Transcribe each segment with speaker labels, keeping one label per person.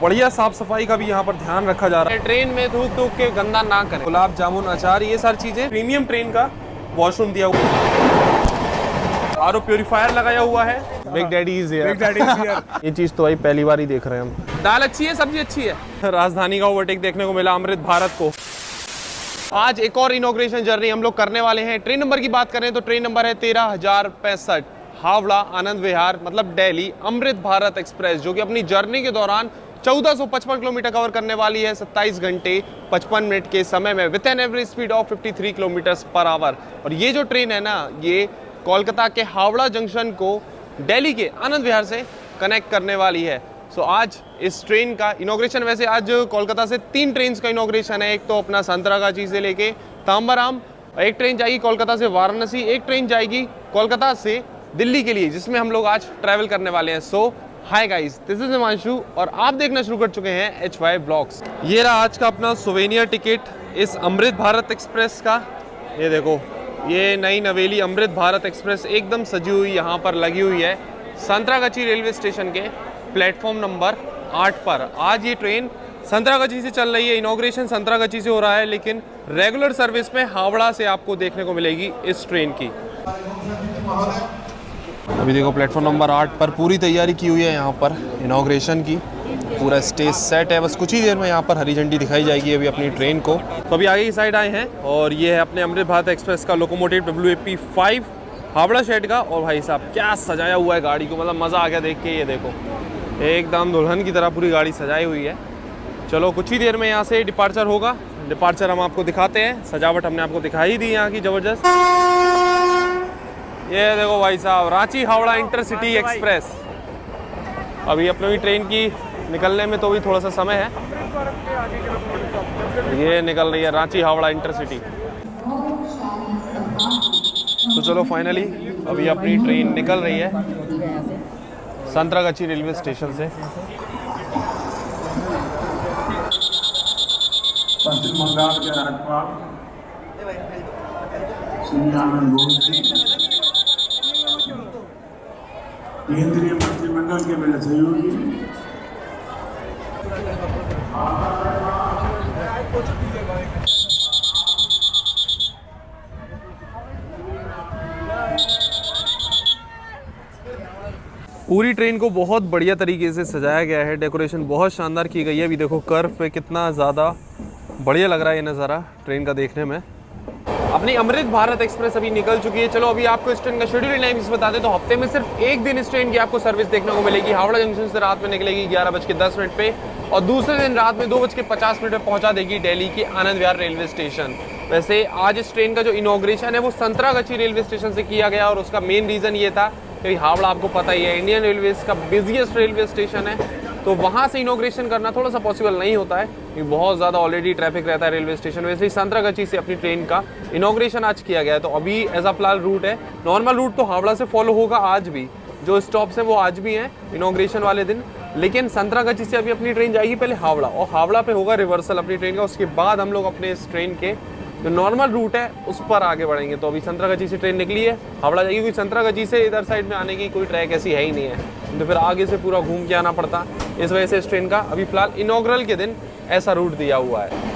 Speaker 1: बढ़िया साफ सफाई का भी यहाँ पर ध्यान रखा जा रहा है। ट्रेन में थूक थूक के गंदा ना करें। गुलाब जामुन, अचार, ये सारी चीजें। प्रीमियम ट्रेन का वॉशरूम दिया हुआ है, आरओ प्यूरिफायर लगाया हुआ है। Big daddy is here. ये चीज तो भाई पहली बार ही देख रहे हैं हम। दाल अच्छी है, सब्जी अच्छी है। राजधानी का ओवरटेक देखने को मिला अमृत भारत को। आज एक और इनॉग्रेशन जर्नी हम लोग करने वाले हैं। ट्रेन नंबर की बात करें तो ट्रेन नंबर है 13,065, हावड़ा आनंद विहार मतलब दिल्ली अमृत भारत एक्सप्रेस, जो कि अपनी जर्नी के दौरान 1455 किलोमीटर कवर करने वाली है 27 घंटे 55 मिनट के समय में, with an average speed of 53 kilometre per hour. और ये जो ट्रेन है ना, ये कोलकाता के हावड़ा जंक्शन को दिल्ली के आनंद विहार से कनेक्ट करने वाली है। सो आज इस ट्रेन का इनॉग्रेशन, वैसे आज कोलकाता से 3 ट्रेन का इनॉग्रेशन है। एक तो अपना संतरागाची से लेके तांबाराम, एक ट्रेन जाएगी कोलकाता से वाराणसी, एक ट्रेन जाएगी कोलकाता से दिल्ली के लिए, जिसमें हम लोग आज ट्रैवल करने वाले हैं। So hi guys, this is Himanshu और आप देखना शुरू कर चुके हैं HY ब्लॉग्स। ये रहा आज का अपना सोवेनियर टिकट इस अमृत भारत एक्सप्रेस का। ये देखो, ये नई नवेली अमृत भारत एक्सप्रेस एकदम सजी हुई यहाँ पर लगी हुई है संतरागाची रेलवे स्टेशन के प्लेटफॉर्म नंबर 8 पर। आज ये ट्रेन संतरागाची से चल रही है। इनॉग्रेशन संतरागाची से हो रहा है, लेकिन रेगुलर सर्विस में हावड़ा से आपको देखने को मिलेगी इस ट्रेन की। अभी देखो प्लेटफॉर्म नंबर 8 पर पूरी तैयारी की हुई है यहाँ पर इनॉग्रेशन की। पूरा स्टेज सेट है, बस कुछ ही देर में यहाँ पर हरी झंडी दिखाई जाएगी अभी अपनी ट्रेन को। तो अभी आगे की साइड आए हैं और ये है अपने अमृत भारत एक्सप्रेस का लोकोमोटिव WAP5 हावड़ा शेड का। और भाई साहब क्या सजाया हुआ है गाड़ी को, मतलब मज़ा आ गया देख के। ये देखो एकदम दुल्हन की तरह पूरी गाड़ी सजाई हुई है। चलो कुछ ही देर में यहाँ से डिपार्चर होगा। डिपार्चर हम आपको दिखाते हैं। सजावट हमने आपको दिखाई दी यहाँ की ज़बरदस्त। ये देखो भाई साहब, रांची हावड़ा इंटरसिटी एक्सप्रेस। अभी अपनी ट्रेन की निकलने में तो भी थोड़ा सा समय है। ये निकल रही है रांची हावड़ा इंटरसिटी। तो चलो फाइनली अभी अपनी ट्रेन निकल रही है संतरागाची रेलवे स्टेशन से।
Speaker 2: पश्चिम बंगाल के राज्यपाल केंद्रीय मंत्रिमंडल के मेरे सहयोगी
Speaker 1: पूरी ट्रेन को बहुत बढ़िया तरीके से सजाया गया है। डेकोरेशन बहुत शानदार की गई है। अभी देखो कर्व पे कितना ज़्यादा बढ़िया लग रहा है ये नज़ारा ट्रेन का देखने में। अपनी अमृत भारत एक्सप्रेस अभी निकल चुकी है। चलो अभी आपको इस ट्रेन का शेड्यूल टाइम्स बता दें तो हफ्ते में सिर्फ एक दिन इस ट्रेन की आपको सर्विस देखने को मिलेगी। हावड़ा जंक्शन से रात में निकलेगी 11:10 पे और दूसरे दिन रात में 2:50 पे पहुंचा देगी दिल्ली के आनंद विहार रेलवे स्टेशन। वैसे आज इस ट्रेन का जो इनॉग्रेशन है वो संतरागाची रेलवे स्टेशन से किया गया और उसका मेन रीज़न ये था कि हावड़ा आपको पता ही है इंडियन रेलवेज का बिजिएस्ट रेलवे स्टेशन है, तो वहाँ से इनॉग्रेशन करना थोड़ा सा पॉसिबल नहीं होता है क्योंकि बहुत ज़्यादा ऑलरेडी ट्रैफिक रहता है रेलवे स्टेशन। वैसे ही संतरागाची से अपनी ट्रेन का इनॉग्रेशन आज किया गया है। तो अभी एज अ फिलहाल रूट है, नॉर्मल रूट तो हावड़ा से फॉलो होगा आज भी, जो स्टॉप्स हैं वो आज भी हैं इनॉग्रेशन वाले दिन, लेकिन संतरागाची से अभी अपनी ट्रेन जाएगी पहले हावड़ा और हावड़ा पे होगा रिवर्सल अपनी ट्रेन का। उसके बाद हम लोग अपने इस ट्रेन के जो नॉर्मल रूट है उस पर आगे बढ़ेंगे। तो अभी संतरागाची से ट्रेन निकली है, हावड़ा जाएगी, क्योंकि संतरागाची से इधर साइड में आने की कोई ट्रैक ऐसी है ही नहीं है, तो फिर आगे से पूरा घूम के आना पड़ता। इस वजह से इस ट्रेन का अभी फिलहाल इनॉग्रल के दिन ऐसा रूट दिया हुआ है।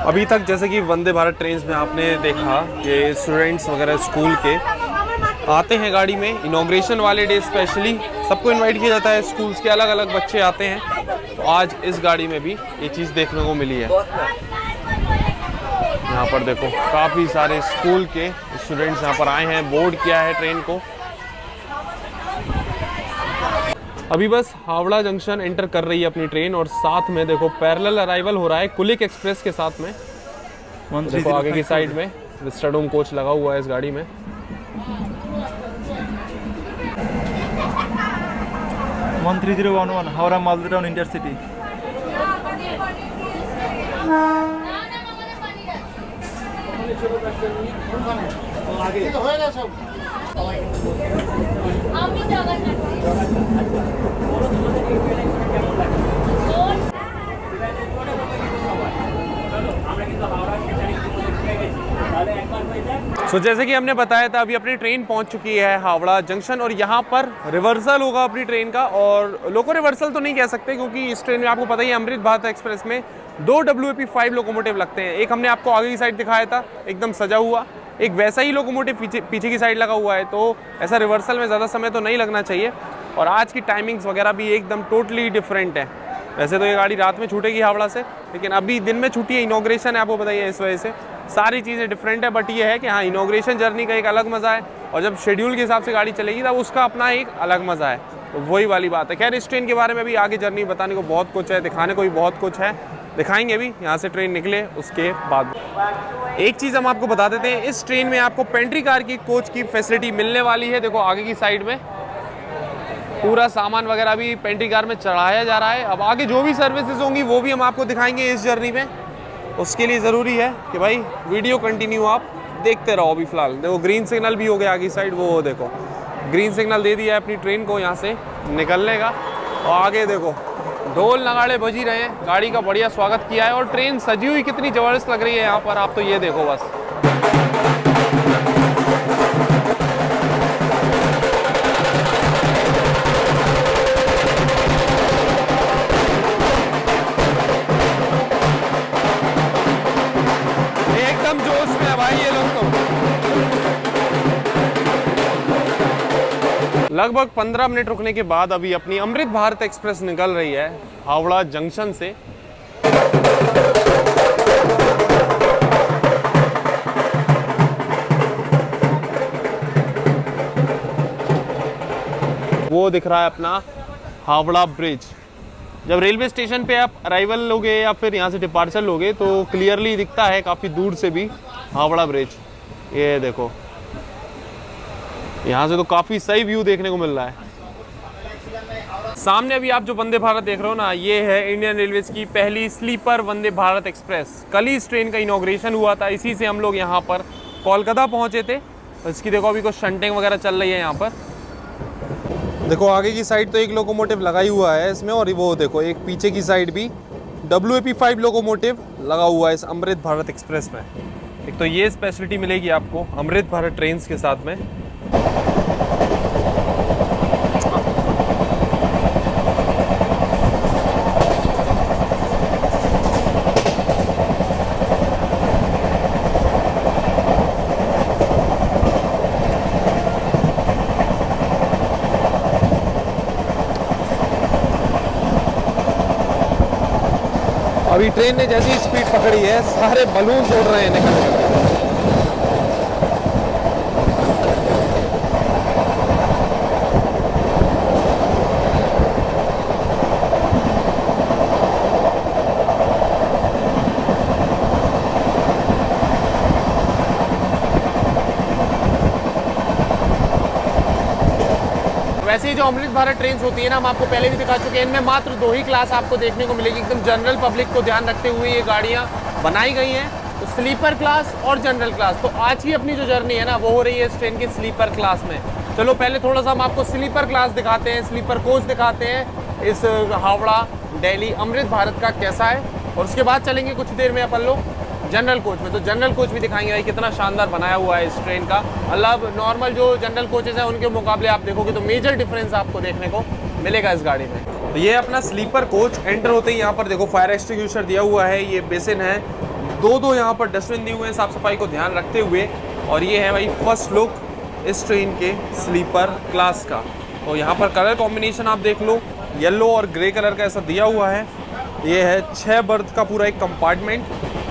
Speaker 1: अभी तक जैसे कि वंदे भारत ट्रेन में आपने देखा कि स्टूडेंट्स वगैरह स्कूल के आते हैं गाड़ी में इनॉग्रेशन वाले डे, स्पेशली सबको इनवाइट किया जाता है, स्कूल्स के अलग अलग बच्चे आते हैं। तो आज इस गाड़ी में भी ये चीज़ देखने को मिली है। यहाँ पर देखो काफ़ी सारे स्कूल के स्टूडेंट्स यहाँ पर आए हैं, बोर्ड किया है ट्रेन को। अभी बस हावड़ा जंक्शन एंटर कर रही है अपनी ट्रेन और साथ में देखो पैरेलल अराइवल हो रहा है कुलिक एक्सप्रेस के साथ में। देखो आगे की साइड में विस्टाडोम कोच लगा हुआ है इस गाड़ी में।
Speaker 3: 13011 हावड़ा मालदा टाउन इंटरसिटी।
Speaker 1: तो जैसे कि हमने बताया था, अभी अपनी ट्रेन पहुंच चुकी है हावड़ा जंक्शन और यहाँ पर रिवर्सल होगा अपनी ट्रेन का। और लोको रिवर्सल तो नहीं कह सकते क्योंकि इस ट्रेन में आपको पता ही है अमृत भारत एक्सप्रेस में 2 WAP5 लोकोमोटिव लगते हैं। एक हमने आपको आगे की साइड दिखाया था एकदम सजा हुआ, एक वैसा ही लोकोमोटिव पीछे की साइड लगा हुआ है। तो ऐसा रिवर्सल में ज़्यादा समय तो नहीं लगना चाहिए। और आज की टाइमिंग्स वगैरह भी एकदम टोटली डिफरेंट है। वैसे तो ये गाड़ी रात में छूटेगी हावड़ा से, लेकिन अभी दिन में छूटी है, इनॉग्रेशन है आपको बताइए, इस वजह से सारी चीज़ें डिफरेंट है। बट ये है कि हाँ, इनॉग्रेशन जर्नी का एक अलग मज़ा है और जब शेड्यूल के हिसाब से गाड़ी चलेगी तब उसका अपना एक अलग मज़ा है। तो वही वाली बात है। खैर, इस ट्रेन के बारे में भी आगे जर्नी बताने को बहुत कुछ है, दिखाने को भी बहुत कुछ है, दिखाएंगे भी यहाँ से ट्रेन निकले उसके बाद। एक चीज़ हम आपको बता देते हैं, इस ट्रेन में आपको पेंट्री कार की कोच की फैसिलिटी मिलने वाली है। देखो आगे की साइड में पूरा सामान वगैरह भी पेंट्री कार में चढ़ाया जा रहा है। अब आगे जो भी सर्विसेज होंगी वो भी हम आपको दिखाएंगे इस जर्नी में। उसके लिए ज़रूरी है कि भाई वीडियो कंटिन्यू आप देखते रहो। अभी फ़िलहाल देखो ग्रीन सिग्नल भी हो गया आगे साइड, वो देखो ग्रीन सिग्नल दे दिया है अपनी ट्रेन को यहाँ से निकलने का। और आगे देखो ढोल नगाड़े बज ही रहे हैं, गाड़ी का बढ़िया स्वागत किया है और ट्रेन सजी हुई कितनी ज़बरदस्त लग रही है यहाँ पर। आप तो ये देखो बस। एकदम जोश में है भाई ये लोग तो। लगभग 15 मिनट रुकने के बाद अभी अपनी अमृत भारत एक्सप्रेस निकल रही है हावड़ा जंक्शन से। वो दिख रहा है अपना हावड़ा ब्रिज। जब रेलवे स्टेशन पे आप अराइवल लोगे या फिर यहाँ से डिपार्चर लोगे तो क्लियरली दिखता है काफ़ी दूर से भी हावड़ा ब्रिज। ये देखो यहाँ से तो काफ़ी सही व्यू देखने को मिल रहा है। सामने अभी आप जो वंदे भारत देख रहे हो ना, ये है इंडियन रेलवेज की पहली स्लीपर वंदे भारत एक्सप्रेस। कल ही इस ट्रेन का इनॉग्रेशन हुआ था, इसी से हम लोग यहाँ पर कोलकाता पहुँचे थे। इसकी देखो अभी कुछ शंटिंग वगैरह चल रही है यहाँ पर। देखो आगे की साइड तो एक लोकोमोटिव लगा ही हुआ है इसमें, और वो देखो एक पीछे की साइड भी WAP5 लोकोमोटिव लगा हुआ है इस अमृत भारत एक्सप्रेस में। एक तो ये स्पेशलिटी मिलेगी आपको अमृत भारत ट्रेन्स के साथ में। अभी ट्रेन ने जैसी स्पीड पकड़ी है, सारे बलून उड़ रहे हैं निकल कर। वैसे ही जो अमृत भारत ट्रेन होती है ना, हम आपको पहले भी दिखा चुके हैं, इनमें मात्र 2 ही क्लास आपको देखने को मिलेगी। एकदम जनरल पब्लिक को ध्यान रखते हुए ये गाड़ियाँ बनाई गई हैं, तो स्लीपर क्लास और जनरल क्लास। तो आज की अपनी जो जर्नी है ना, वो हो रही है इस ट्रेन की स्लीपर क्लास में। चलो पहले थोड़ा सा हम आपको स्लीपर क्लास दिखाते हैं, स्लीपर कोच दिखाते हैं इस हावड़ा दिल्ली अमृत भारत का कैसा है, और उसके बाद चलेंगे कुछ देर में अपन लोग जनरल कोच में। तो जनरल कोच भी दिखाएंगे भाई कितना शानदार बनाया हुआ है इस ट्रेन का। मतलब नॉर्मल जो जनरल कोचेस हैं उनके मुकाबले आप देखोगे तो मेजर डिफरेंस आपको देखने को मिलेगा इस गाड़ी में। तो ये अपना स्लीपर कोच एंटर होते ही यहाँ पर देखो फायर एक्सटिंग्विशर दिया हुआ है, ये बेसिन है, दो यहाँ पर डस्टबिन दिए हुए हैं साफ सफाई को ध्यान रखते हुए। और ये है भाई फर्स्ट लुक इस ट्रेन के स्लीपर क्लास का। तो यहाँ पर कलर कॉम्बिनेशन आप देख लो, येलो और ग्रे कलर का ऐसा दिया हुआ है। ये है 6 बर्थ का पूरा एक कंपार्टमेंट,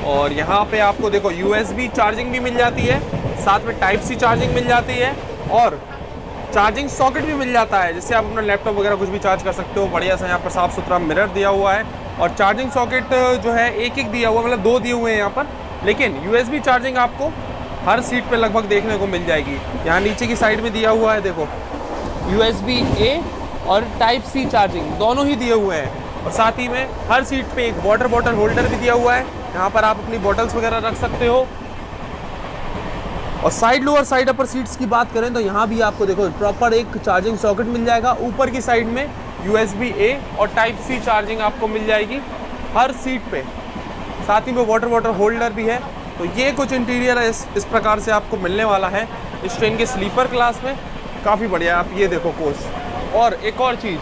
Speaker 1: और यहाँ पे आपको देखो USB चार्जिंग भी मिल जाती है, साथ में टाइप C चार्जिंग मिल जाती है, और चार्जिंग सॉकेट भी मिल जाता है जिससे आप अपना लैपटॉप वगैरह कुछ भी चार्ज कर सकते हो। बढ़िया सा यहाँ पर साफ़ सुथरा मिरर दिया हुआ है, और चार्जिंग सॉकेट जो है एक दिया हुआ, मतलब 2 दिए हुए हैं यहाँ पर, लेकिन USB चार्जिंग आपको हर सीट पे लगभग देखने को मिल जाएगी। यहाँ नीचे की साइड में दिया हुआ है देखो USB-A और टाइप C चार्जिंग दोनों ही दिए हुए हैं, और साथ ही में हर सीट पे एक वाटर बॉटल होल्डर भी दिया हुआ है। यहाँ पर आप अपनी बॉटल्स वगैरह रख सकते हो। और side lower side upper seats की बात करें तो यहाँ भी आपको देखो प्रॉपर एक चार्जिंग सॉकेट मिल जाएगा। ऊपर की साइड में USB-A और Type-C चार्जिंग आपको मिल जाएगी हर सीट पे। साथ ही में वाटर होल्डर भी है। तो ये कुछ इंटीरियर इस प्रकार से आपको मिलने वाला है इस ट्रेन के स्लीपर क्लास में। काफ़ी बढ़िया, आप ये देखो कोच। और एक और चीज़,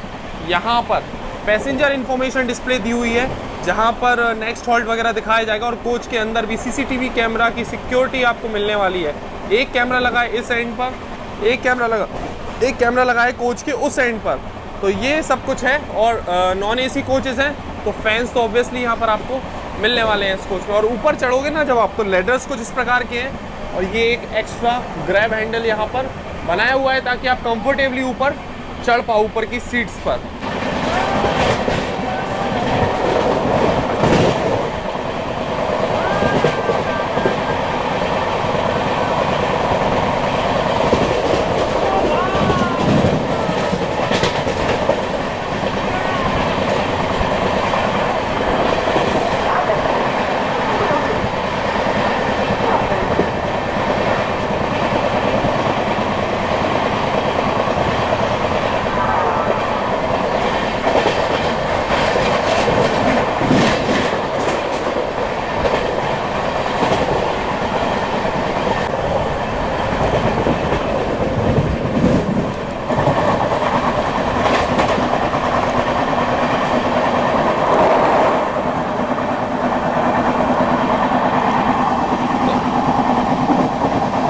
Speaker 1: यहाँ पर पैसेंजर इन्फॉर्मेशन डिस्प्ले दी हुई है जहाँ पर नेक्स्ट हॉल्ट वगैरह दिखाया जाएगा। और कोच के अंदर भी CCTV कैमरा की सिक्योरिटी आपको मिलने वाली है। एक कैमरा लगा है इस एंड पर, एक कैमरा लगा है कोच के उस एंड पर। तो ये सब कुछ है। और नॉन AC कोचेस हैं तो फैंस तो ऑब्वियसली यहाँ पर आपको मिलने वाले हैं इस कोच में। और ऊपर चढ़ोगे ना जब आप, तो लेडर्स कुछ इस प्रकार के हैं। और ये एक एक्स्ट्रा ग्रैब हैंडल यहाँ पर बनाया हुआ है ताकि आप कंफर्टेबली ऊपर चढ़ पाओ ऊपर की सीट्स पर।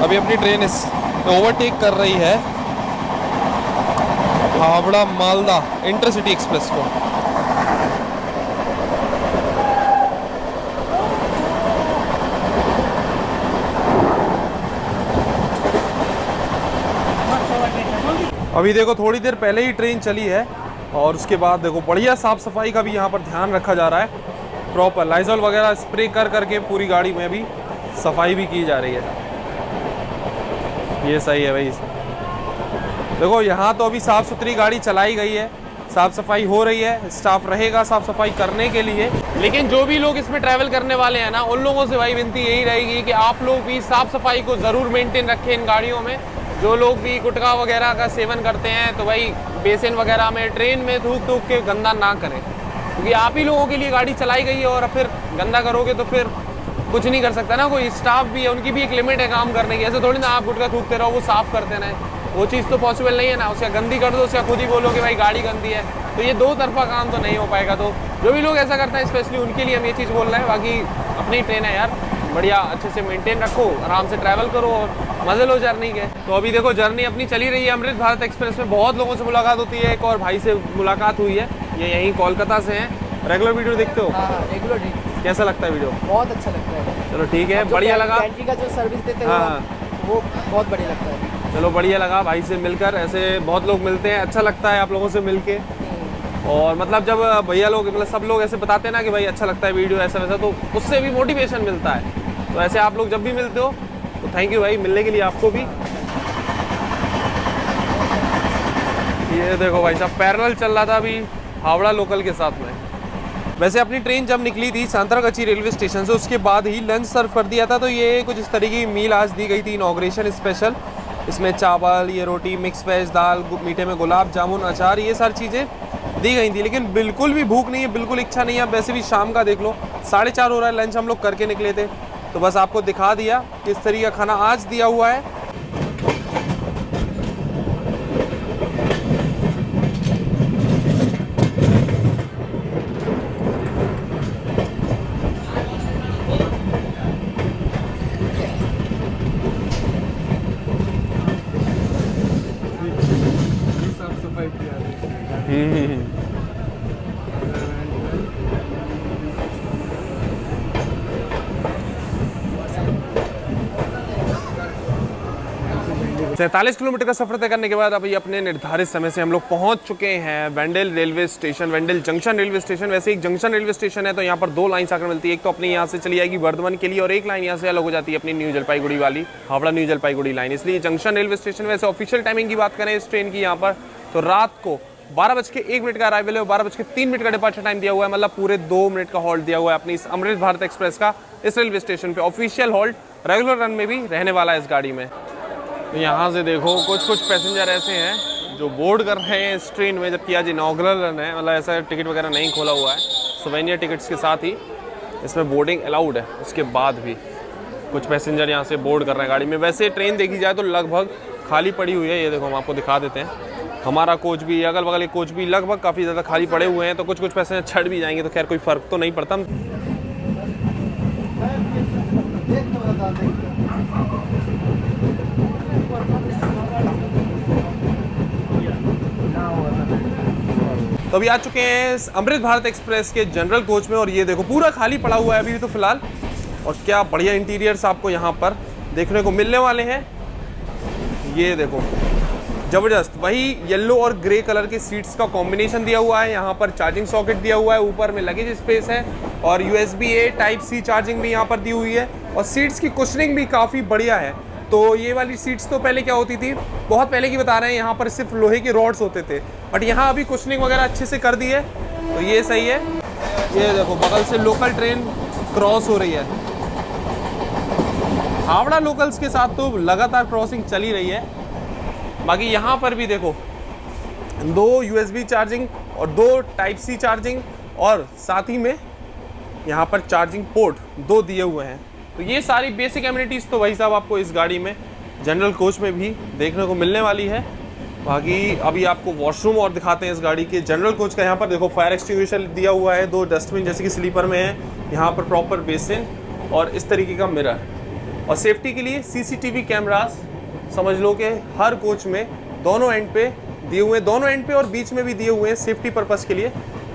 Speaker 1: अभी अपनी ट्रेन ओवरटेक कर रही है हावड़ा मालदा इंटरसिटी एक्सप्रेस को। अभी देखो थोड़ी देर पहले ही ट्रेन चली है और उसके बाद देखो बढ़िया साफ सफाई का भी यहाँ पर ध्यान रखा जा रहा है। प्रॉपर लाइजॉल वगैरह स्प्रे कर करके पूरी गाड़ी में भी सफाई भी की जा रही है। ये सही है भाई। देखो यहाँ तो अभी साफ़ सुथरी गाड़ी चलाई गई है, साफ़ सफाई हो रही है, स्टाफ रहेगा साफ़ सफाई करने के लिए। लेकिन जो भी लोग इसमें ट्रैवल करने वाले हैं ना, उन लोगों से भाई विनती यही रहेगी कि आप लोग भी साफ़ सफाई को ज़रूर मेंटेन रखें इन गाड़ियों में। जो लोग भी गुटखा वगैरह का सेवन करते हैं तो भाई बेसिन वगैरह में ट्रेन में थूक के गंदा ना करें, क्योंकि आप ही लोगों के लिए गाड़ी चलाई गई है और फिर गंदा करोगे तो फिर कुछ नहीं कर सकता ना कोई। स्टाफ भी है, उनकी भी एक लिमिट है काम करने की। ऐसे थोड़ी ना आप गुटखा थूकते रहो वो साफ़ करते रहें, वो चीज़ तो पॉसिबल नहीं है ना। उसका गंदी कर दो, उसका खुद ही बोलो कि भाई गाड़ी गंदी है, तो ये दो तरफा काम तो नहीं हो पाएगा। तो जो भी लोग ऐसा करते हैं स्पेशली उनके लिए हम ये चीज़ बोल रहे हैं। बाकी अपनी ट्रेन है यार, बढ़िया अच्छे से मेंटेन रखो, आराम से ट्रैवल करो और मज़े लो जर्नी के। तो अभी देखो जर्नी अपनी चली रही है अमृत भारत एक्सप्रेस में। बहुत लोगों से मुलाकात होती है। एक और भाई से मुलाकात हुई है, ये यहीं कोलकाता से हैं। रेगुलर वीडियो देखते हो?
Speaker 4: हाँ, रेगुलर।
Speaker 1: कैसा लगता है वीडियो?
Speaker 4: बहुत अच्छा लगता है।
Speaker 1: चलो ठीक है, बढ़िया लगा।
Speaker 4: कैंट्री का जो सर्विस देते हैं वो बहुत बढ़िया लगता है।
Speaker 1: चलो बढ़िया लगा भाई से मिलकर। ऐसे बहुत लोग मिलते हैं, अच्छा लगता है आप लोगों से मिलके। और मतलब जब भैया लोग मतलब सब लोग ऐसे बताते हैं ना कि भाई अच्छा लगता है वीडियो ऐसा वैसा, तो उससे भी मोटिवेशन मिलता है। तो ऐसे आप लोग जब भी मिलते हो तो थैंक यू भाई मिलने के लिए आपको भी। ये देखो भाई साहब पैरेलल चल रहा था अभी हावड़ा लोकल के साथ में। वैसे अपनी ट्रेन जब निकली थी सांतरागाची रेलवे स्टेशन से, उसके बाद ही लंच सर्व कर दिया था। तो ये कुछ इस तरीके की मील आज दी गई थी, इनॉग्रेशन स्पेशल। इसमें चावल, ये रोटी, मिक्स वेज, दाल, मीठे में गुलाब जामुन, अचार, ये सारी चीज़ें दी गई थी। लेकिन बिल्कुल भी भूख नहीं है, बिल्कुल इच्छा नहीं है। वैसे भी शाम का देख लो 4:30 हो रहा है, लंच हम लोग करके निकले थे, तो बस आपको दिखा दिया किस तरीके का खाना आज दिया हुआ है। सैंतालीस किलोमीटर का सफर तय करने के बाद अभी अपने निर्धारित समय से हम लोग पहुंच चुके हैं Wendell railway station, Wendell junction railway station. वैसे एक जंक्शन रेलवे स्टेशन है तो यहाँ पर दो लाइन आकर मिलती है। एक तो अपनी यहाँ से चली जाएगी वर्धमान के लिए और एक लाइन यहाँ से अलग हो जाती है अपनी न्यू जलपाईगुड़ी वाली, हावड़ा न्यू जलपाईगुड़ी लाइन। इसलिए जंक्शन रेलवे स्टेशन। वैसे ऑफिशियल टाइमिंग की बात करें इस ट्रेन की यहाँ पर तो रात को 12:01 का अराइवल है और 12:03 का डिपार्चर टाइम दिया हुआ है। मतलब पूरे 2 मिनट का हॉल्ट दिया हुआ है अपनी इस अमृत भारत एक्सप्रेस का इस रेलवे स्टेशन पे। ऑफिशियल हॉल्ट रेगुलर रन में भी रहने वाला है इस गाड़ी में। तो यहाँ से देखो कुछ पैसेंजर ऐसे हैं जो बोर्ड कर रहे हैं इस ट्रेन में, जबकि आज इनॉग्रल रन है, मतलब ऐसा टिकट वगैरह नहीं खोला हुआ है। सोवेनियर टिकट्स के साथ ही इसमें बोर्डिंग अलाउड है, उसके बाद भी कुछ पैसेंजर यहाँ से बोर्ड कर रहे हैं गाड़ी में। वैसे ट्रेन देखी जाए तो लगभग खाली पड़ी हुई है, ये देखो हम आपको दिखा देते हैं। हमारा कोच भी, अगल बगल के कोच भी लगभग काफ़ी ज़्यादा खाली पड़े हुए हैं, तो कुछ पैसेंजर छड़ भी जाएंगे तो खैर कोई फ़र्क तो नहीं पड़ता। तो अभी आ चुके हैं अमृत भारत एक्सप्रेस के जनरल कोच में, और ये देखो पूरा खाली पड़ा हुआ है अभी तो फिलहाल। और क्या बढ़िया इंटीरियर्स आपको यहाँ पर देखने को मिलने वाले हैं। ये देखो ज़बरदस्त, वही येलो और ग्रे कलर के सीट्स का कॉम्बिनेशन दिया हुआ है। यहाँ पर चार्जिंग सॉकेट दिया हुआ है, ऊपर में लगेज स्पेस है, और USB-A Type-C चार्जिंग भी यहाँ पर दी हुई है। और सीट्स की कुशनिंग भी काफ़ी बढ़िया है। तो ये वाली सीट्स तो पहले क्या होती थी, बहुत पहले की बता रहे हैं, यहाँ पर सिर्फ लोहे के रॉड्स होते थे, बट यहाँ अभी कुशनिंग वगैरह अच्छे से कर दी है, तो ये सही है। ये देखो बगल से लोकल ट्रेन क्रॉस हो रही है। हावड़ा लोकल्स के साथ तो लगातार क्रॉसिंग चली रही है। बाकी यहाँ पर भी देखो 2 USB चार्जिंग और 2 Type-C चार्जिंग, और साथ ही में यहाँ पर चार्जिंग पोर्ट 2 दिए हुए हैं। तो ये सारी बेसिक एमिनिटीज़ तो वही साहब आपको इस गाड़ी में जनरल कोच में भी देखने को मिलने वाली है। बाकी अभी आपको वॉशरूम और दिखाते हैं इस गाड़ी के जनरल कोच का। यहाँ पर देखो फायर एक्सटिंग्विशर दिया हुआ है, 2 डस्टबिन जैसे कि स्लीपर में है, यहाँ पर प्रॉपर बेसिन और इस तरीके का मिरर, और सेफ्टी के लिए CCTV कैमरास समझ लो कि हर कोच में दोनों एंड पे दिए हुए हैं, दोनों एंड पे और बीच में भी दिए हुए हैं सेफ्टी पर्पज़ के लिए।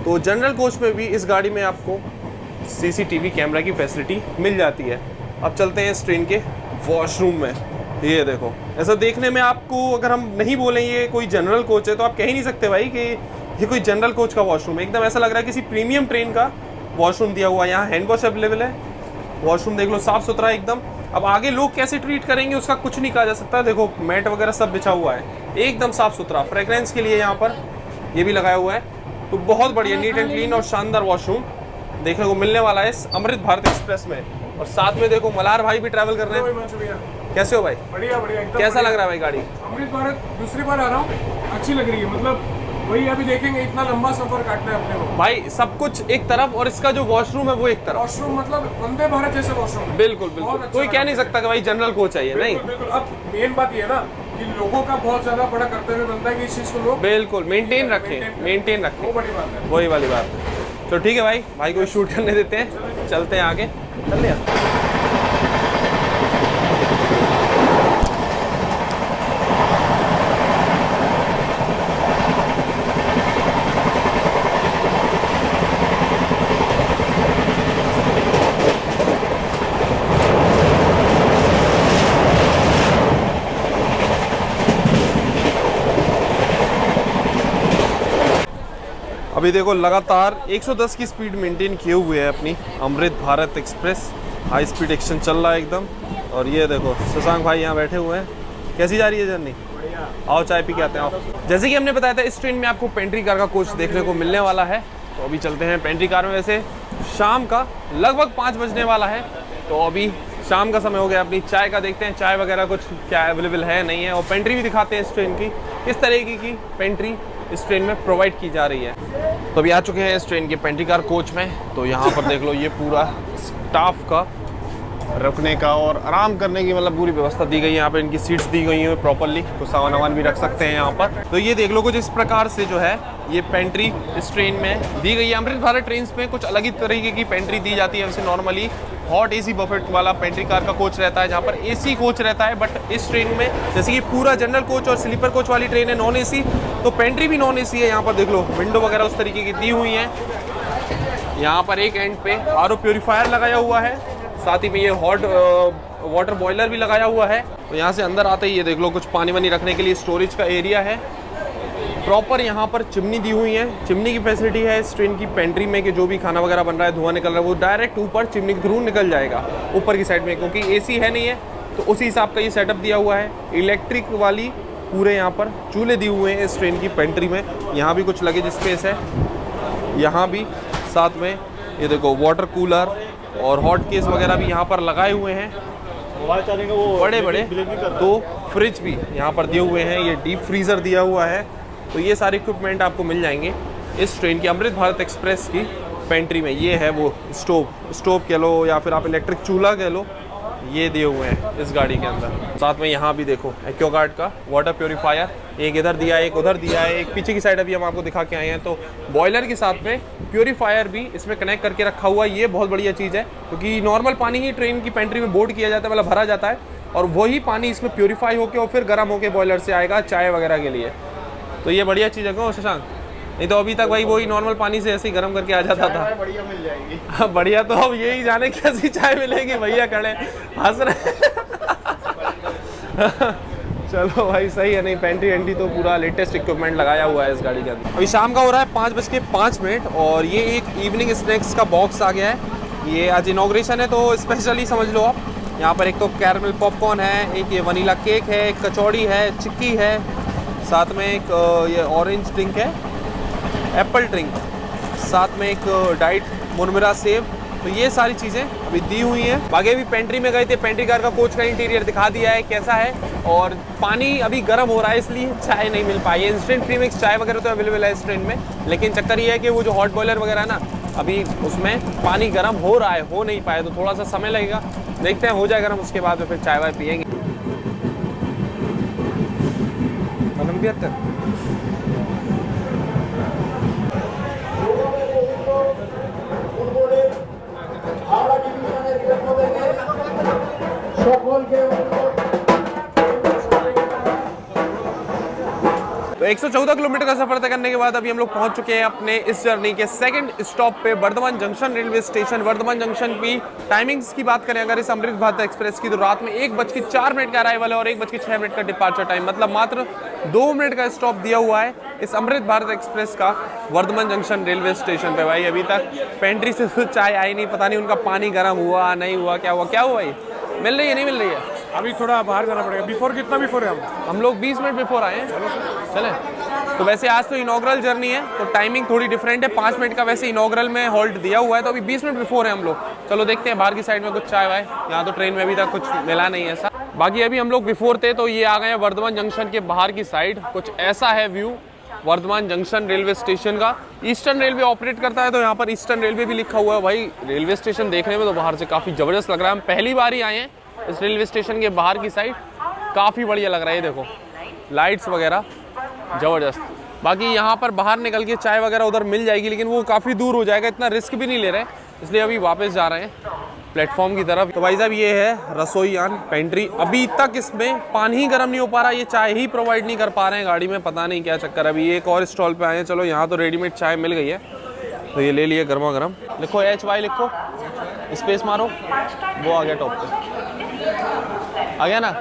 Speaker 1: तो जनरल कोच में भी इस गाड़ी में आपको CCTV कैमरा की फैसिलिटी मिल जाती है। अब चलते हैं इस ट्रेन के वॉशरूम में। ये देखो ऐसा देखने में आपको, अगर हम नहीं बोलें ये कोई जनरल कोच है, तो आप कह ही नहीं सकते भाई कि ये कोई जनरल कोच का वॉशरूम है। एकदम ऐसा लग रहा है किसी प्रीमियम ट्रेन का वॉशरूम दिया हुआ है। यहाँ हैंड वॉश अवेलेबल है, वॉशरूम देख लो साफ़ सुथरा एकदम। अब आगे लोग कैसे ट्रीट करेंगे उसका कुछ नहीं कहा जा सकता। देखो मैट वगैरह सब बिछा हुआ है, एकदम साफ़ सुथरा। फ्रेगरेंस के लिए यहाँ पर ये भी लगाया हुआ है। तो बहुत बढ़िया नीट एंड क्लीन और शानदार वॉशरूम देखने को मिलने वाला है इस अमृत भारत एक्सप्रेस में। और साथ में देखो मल्हार भाई भी ट्रैवल कर रहे हैं। कैसे हो भाई?
Speaker 2: बढ़िया बढ़िया,
Speaker 1: कैसा लग रहा है भाई गाड़ी?
Speaker 2: अमृत भारत दूसरी बार आ रहा हूँ, अच्छी लग रही है। मतलब वही अभी देखेंगे, इतना लंबा सफर काटना है अपने को
Speaker 1: भाई। सब कुछ एक तरफ और इसका जो वॉशरूम है वो एक तरफ।
Speaker 2: वॉशरूम मतलब वंदे भारत जैसे वॉशरूम।
Speaker 1: बिल्कुल बिल्कुल, कोई कह नहीं सकता कि भाई जनरल कोच चाहिए, नहीं।
Speaker 2: बिल्कुल। अब मेन बात ये है ना कि लोगों का बहुत ज्यादा बड़ा कर्तव्य बनता है कि इस चीज को लोग
Speaker 1: बिल्कुल मेंटेन रखें,
Speaker 2: वो बड़ी बात है।
Speaker 1: वही वाली बात है। तो ठीक है भाई को शूट करने देते हैं, चलते हैं आगे। चल लिया। अभी देखो लगातार 110 की स्पीड मेंटेन किए हुए है अपनी Amrit Bharat express. High speed action चल रहा है एकदम। और ये देखो शशांक भाई यहाँ बैठे हुए हैं। कैसी जा रही है जर्नी? आओ चाय पी के आते हैं। आओ। जैसे कि हमने बताया था इस ट्रेन में आपको पेंट्री कार का कोच देखने को मिलने वाला है। तो अभी चलते हैं पेंट्री कार में। वैसे शाम का लगभग 5 बजने वाला है, तो अभी शाम का समय हो गया। अपनी चाय का देखते हैं, चाय वगैरह कुछ क्या अवेलेबल है नहीं है, और पेंट्री भी दिखाते हैं इस ट्रेन की, किस तरीके की पेंट्री इस ट्रेन में प्रोवाइड की जा रही है। तो अभी आ चुके हैं इस ट्रेन के पेंट्री कार कोच में। तो यहाँ पर देख लो ये पूरा स्टाफ का रुकने का और आराम करने की मतलब पूरी व्यवस्था दी गई है। यहाँ पे इनकी सीट्स दी गई हैं प्रॉपरली, कुछ सामान वामान भी रख सकते हैं यहाँ पर। तो ये देख लो कुछ इस प्रकार से जो है ये पेंट्री इस ट्रेन में दी गई है। अमृत भारत ट्रेन में कुछ अलग ही तरीके की पेंट्री दी जाती है। वैसे नॉर्मली हॉट AC बफेट वाला पेंट्री कार का कोच रहता है, जहाँ पर AC कोच रहता है। बट इस ट्रेन में जैसे कि पूरा जनरल कोच और स्लीपर कोच वाली ट्रेन है नॉन AC, तो पेंट्री भी नॉन AC है। यहाँ पर देख लो विंडो वगैरह उस तरीके की दी हुई हैं। यहाँ पर एक एंड पे RO प्योरीफायर लगाया हुआ है, साथ ही में ये हॉट वाटर बॉयलर भी लगाया हुआ है। तो यहाँ से अंदर आते ही ये देख लो कुछ पानी वानी रखने के लिए स्टोरेज का एरिया है। प्रॉपर यहाँ पर चिमनी दी हुई है, चिमनी की फैसिलिटी है इस ट्रेन की पेंट्री में कि जो भी खाना वगैरह बन रहा है, धुआं निकल रहा है, वो डायरेक्ट ऊपर चिमनी के थ्रू निकल जाएगा ऊपर की साइड में। क्योंकि AC है नहीं है तो उसी हिसाब का ये सेटअप दिया हुआ है। इलेक्ट्रिक वाली पूरे यहाँ पर चूल्हे दिए हुए हैं इस ट्रेन की पेंट्री में। यहाँ भी कुछ लगेज स्पेस है, यहाँ भी साथ में ये देखो वाटर कूलर और हॉट केस वगैरह भी यहाँ पर लगाए हुए हैं।
Speaker 3: मोबाइल चार्जिंग वो
Speaker 1: बड़े बड़े
Speaker 3: डिलीवरी कर रहा है।
Speaker 1: 2 फ्रिज भी यहाँ पर दिए हुए हैं, ये डीप फ्रीज़र दिया हुआ है। तो ये सारे इक्विपमेंट आपको मिल जाएंगे इस ट्रेन की, अमृत भारत एक्सप्रेस की पेंट्री में। ये है वो स्टोव कह लो या फिर आप इलेक्ट्रिक चूल्हा कह लो, ये दिए हुए हैं इस गाड़ी के अंदर। साथ में यहाँ भी देखो एक्वागार्ड का वाटर प्योरीफायर, एक इधर दिया है, एक उधर दिया है, एक पीछे की साइड अभी हम आपको दिखा के आए हैं। तो बॉयलर के साथ में प्योरीफायर भी इसमें कनेक्ट करके रखा हुआ है। ये बहुत बढ़िया चीज़ है, क्योंकि नॉर्मल पानी ही ट्रेन की पेंट्री में बोर्ड किया जाता है, मतलब भरा जाता है, और वही पानी इसमें प्योरीफाई होकर और फिर गर्म होकर बॉयलर से आएगा चाय वगैरह के लिए। तो ये बढ़िया चीज़ है क्यों शशांक? नहीं तो अभी तक भाई वही नॉर्मल पानी से ऐसे ही गर्म करके आ जाता था।
Speaker 4: बढ़िया मिल जाएगी।
Speaker 1: हाँ बढ़िया, तो अब यही जाने कैसी चाय मिलेगी, भैया खड़े हंस रहे। चलो भाई सही है, नहीं पेंट्री एंट्री तो पूरा लेटेस्ट इक्विपमेंट लगाया हुआ है इस गाड़ी के अंदर। अभी शाम का हो रहा है 5:05 और ये एक इवनिंग स्नैक्स का बॉक्स आ गया है। ये आज इनॉग्रेशन है तो स्पेशली समझ लो आप। यहाँ पर एक तो कैरमल पॉपकॉर्न है, एक ये वनीला केक है, एक कचौड़ी है, चिक्की है, साथ में एक ये ऑरेंज ड्रिंक है, एप्पल ड्रिंक, साथ में एक डाइट मुरमुरा सेब। तो ये सारी चीज़ें अभी दी हुई हैं। बाकी अभी पेंट्री में गए थे, पेंट्री कार का कोच का इंटीरियर दिखा दिया है कैसा है, और पानी अभी गर्म हो रहा है इसलिए चाय नहीं मिल पाई है। इंस्टेंट प्रीमिक्स चाय वगैरह तो अवेलेबल है इस ट्रेन में, लेकिन चक्कर ये है कि वो जो हॉट बॉयलर वगैरह है ना, अभी उसमें पानी गर्म हो रहा है, हो नहीं पाया, तो थोड़ा सा समय लगेगा। देखते हैं हो जाए गर्म, उसके बाद में फिर चाय वाय पियेंगे। 75 तो 114 किलोमीटर का सफर तय करने के बाद अभी हम लोग पहुंच चुके हैं अपने इस जर्नी के सेकंड स्टॉप पे, Bardhaman junction railway station. Bardhaman junction की टाइमिंग्स की बात करें अगर इस अमृत भारत एक्सप्रेस की, तो रात में 1:04 का अराइवल है और 1:06 का डिपार्चर टाइम, मतलब मात्र 2 मिनट का स्टॉप दिया हुआ है इस अमृत भारत एक्सप्रेस का वर्धमान जंक्शन रेलवे स्टेशन पे। भाई अभी तक पेंट्री से तो चाय आई नहीं, पता नहीं उनका पानी गर्म हुआ नहीं हुआ, क्या हुआ भाई? मिल रही है नहीं मिल रही है?
Speaker 2: अभी थोड़ा बाहर जाना पड़ेगा। बिफोर कितना बिफोर है
Speaker 1: हम लोग 20 मिनट बिफोर आए हैं। चले तो वैसे आज तो इनॉग्रल जर्नी है तो टाइमिंग थोड़ी डिफरेंट है, 5 मिनट का वैसे इनॉग्रल में हॉल्ट दिया हुआ है, तो अभी 20 मिनट बिफोर है हम लोग। चलो देखते हैं बाहर की साइड में कुछ चाय वाय, यहाँ तो ट्रेन में अभी तक कुछ मिला नहीं है ऐसा। बाकी अभी हम लोग बिफोर थे तो ये आ गए हैं वर्धमान जंक्शन के बाहर की साइड। कुछ ऐसा है view Bardhaman junction railway station का। ईस्टर्न रेलवे ऑपरेट करता है तो यहाँ पर ईस्टर्न रेलवे भी लिखा हुआ है। भाई रेलवे स्टेशन देखने में तो बाहर से काफ़ी ज़बरदस्त लग रहा है। हम पहली बार ही आए हैं इस रेलवे स्टेशन के बाहर की साइड, काफ़ी बढ़िया लग रहा है। देखो लाइट्स वगैरह ज़बरदस्त। बाकी यहाँ पर बाहर निकल के चाय वगैरह उधर मिल जाएगी, लेकिन वो काफ़ी दूर हो जाएगा, इतना रिस्क भी नहीं ले रहे, इसलिए अभी वापस जा रहे हैं प्लेटफॉर्म की तरफ। तो भाई साहब ये है रसोईयान पेंट्री। अभी तक इसमें पानी ही गर्म नहीं हो पा रहा, ये चाय ही प्रोवाइड नहीं कर पा रहे हैं गाड़ी में, पता नहीं क्या चक्कर। अभी एक और स्टॉल पे आए हैं, चलो यहाँ तो रेडीमेड चाय मिल गई है तो ये ले लिए गर्मा गर्म। लिखो HY लिखो, स्पेस मारो, वो आ गया टॉप पे, आ गया ना।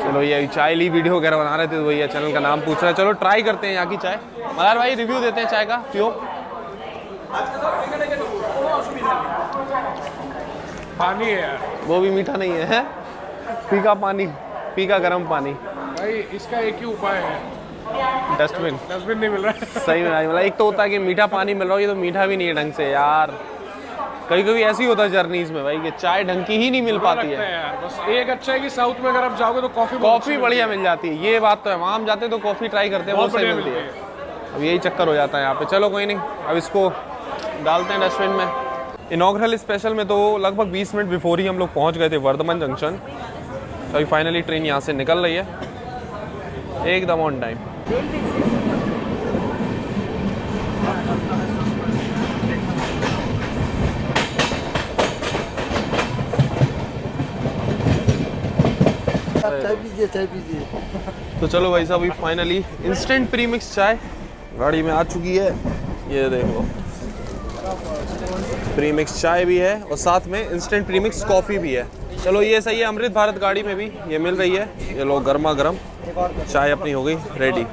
Speaker 1: चलो ये चाय ली, वीडियो वगैरह बना रहे थे तो भैया चैनल का नाम पूछ रहा है। चलो ट्राई करते हैं यहाँ की चाय। मलार भाई रिव्यू देते हैं चाय का, पियो।
Speaker 2: पानी है यार,
Speaker 1: वो भी मीठा नहीं है, फीका पानी, फीका गर्म पानी।
Speaker 2: भाई इसका एक ही उपाय है,
Speaker 1: डस्टबिन
Speaker 2: नहीं मिल रहा है।
Speaker 1: सही में मतलब एक तो होता है कि मीठा पानी मिल रहा हो, ये तो मीठा भी नहीं है ढंग से यार। कभी कभी ऐसी होता है जर्नीज में भाई कि चाय ढंग की ही नहीं मिल पाती है
Speaker 2: यार। बस एक अच्छा है कि साउथ में अगर आप जाओगे तो
Speaker 1: कॉफी बढ़िया मिल जाती है, ये बात तो है। वहाँ हम जाते हैं तो कॉफी ट्राई करते हैं, वो सही मिलती है। अब यही चक्कर हो जाता है यहाँ पे। चलो कोई नहीं, अब इसको डालते हैं डस्टबिन में। इनॉग्रल स्पेशल में तो लगभग 20 मिनट बिफोर ही हम लोग पहुँच गए थे वर्धमान जंक्शन। तो अभी फाइनली ट्रेन यहाँ से निकल रही है एकदम ऑन टाइम।
Speaker 4: चाय पीजिए।
Speaker 1: तो चलो भाई साहब अभी फाइनली इंस्टेंट प्रीमिक्स चाय गाड़ी में आ चुकी है। ये देखो प्रीमिक्स चाय भी है और साथ में इंस्टेंट प्रीमिक्स कॉफ़ी भी है। चलो ये सही है, अमृत भारत गाड़ी में भी ये मिल रही है। ये लो गर्मा गर्म चाय अपनी हो गई रेडी।